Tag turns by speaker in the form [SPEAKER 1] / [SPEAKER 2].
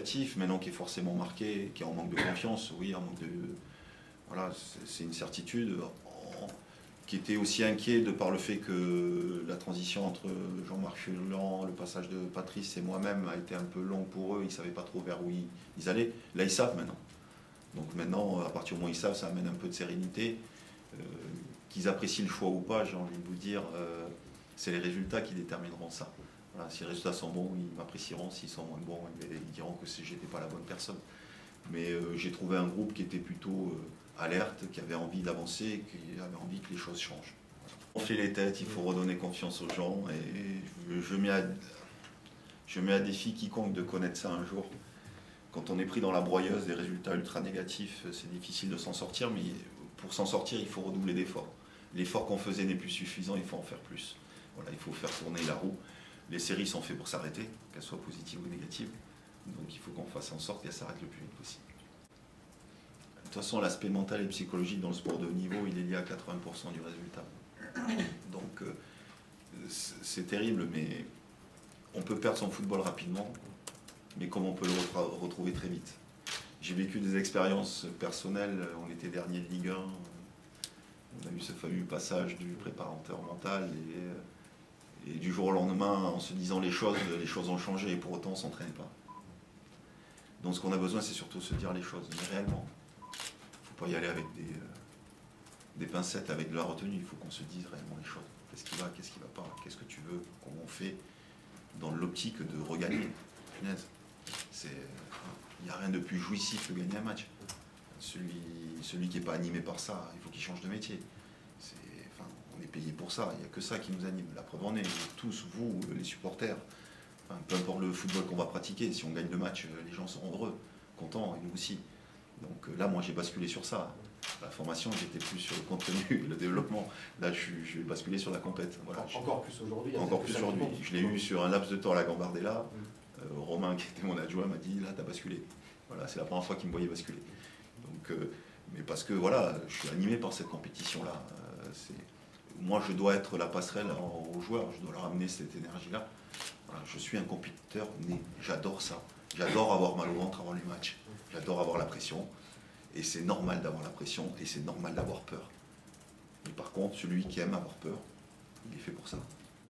[SPEAKER 1] négatif, maintenant qui est forcément marqué, qui est en manque de confiance, oui, en manque de... Voilà, c'est une certitude. Qui était aussi inquiet de par le fait que la transition entre Jean-Marc Furlan, le passage de Patrice et moi-même a été un peu long pour eux, ils ne savaient pas trop vers où ils allaient. Là, ils savent maintenant. Donc maintenant, à partir du moment où ils savent, ça amène un peu de sérénité. Qu'ils apprécient le choix ou pas, j'ai envie de vous dire, c'est les résultats qui détermineront ça. Voilà, si les résultats sont bons, ils m'apprécieront. S'ils sont moins bons, ils diront que j'étais pas la bonne personne. Mais j'ai trouvé un groupe qui était plutôt alerte, qui avait envie d'avancer, qui avait envie que les choses changent. On fait les têtes, il faut redonner confiance aux gens. Et je mets à défi quiconque de connaître ça un jour. Quand on est pris dans la broyeuse des résultats ultra négatifs, c'est difficile de s'en sortir, mais pour s'en sortir, il faut redoubler d'efforts. L'effort qu'on faisait n'est plus suffisant, il faut en faire plus. Voilà, il faut faire tourner la roue. Les séries sont faites pour s'arrêter, qu'elles soient positives ou négatives. Donc il faut qu'on fasse en sorte qu'elles s'arrêtent le plus vite possible. De toute façon, l'aspect mental et psychologique dans le sport de haut niveau, il est lié à 80% du résultat. Donc c'est terrible, mais on peut perdre son football rapidement, mais comme on peut le retrouver très vite. J'ai vécu des expériences personnelles, on était dernier de Ligue 1, on a eu ce fameux passage du préparateur mental et du jour au lendemain, en se disant les choses ont changé et pour autant on ne s'entraîne pas. Donc ce qu'on a besoin, c'est surtout se dire les choses, mais réellement. Il ne faut pas y aller avec des pincettes, avec de la retenue, il faut qu'on se dise réellement les choses. Qu'est-ce qui va, qu'est-ce qui ne va pas, qu'est-ce que tu veux, comment on fait, dans l'optique de regagner. Punaise, il n'y a rien de plus jouissif que gagner un match. Celui qui n'est pas animé par ça, il faut qu'il change de métier. On est payé pour ça, il n'y a que ça qui nous anime. La preuve en est, tous, vous, les supporters, peu importe le football qu'on va pratiquer, si on gagne le match, les gens seront heureux, contents, et nous aussi. Donc là, moi, j'ai basculé sur ça. La formation, j'étais plus sur le contenu, le développement. Là, je vais basculer sur la compète. Voilà,
[SPEAKER 2] encore plus aujourd'hui.
[SPEAKER 1] Encore plus aujourd'hui. Je l'ai eu sur un laps de temps à la Gambardella. Romain, qui était mon adjoint, m'a dit, là, tu as basculé. Voilà, c'est la première fois qu'il me voyait basculer. Donc, mais parce que, voilà, je suis animé par cette compétition-là. Moi, je dois être la passerelle aux joueurs, je dois leur amener cette énergie-là. Voilà, je suis un compétiteur né, j'adore ça. J'adore avoir mal au ventre avant les matchs, j'adore avoir la pression. Et c'est normal d'avoir la pression et c'est normal d'avoir peur. Mais par contre, celui qui aime avoir peur, il est fait pour ça.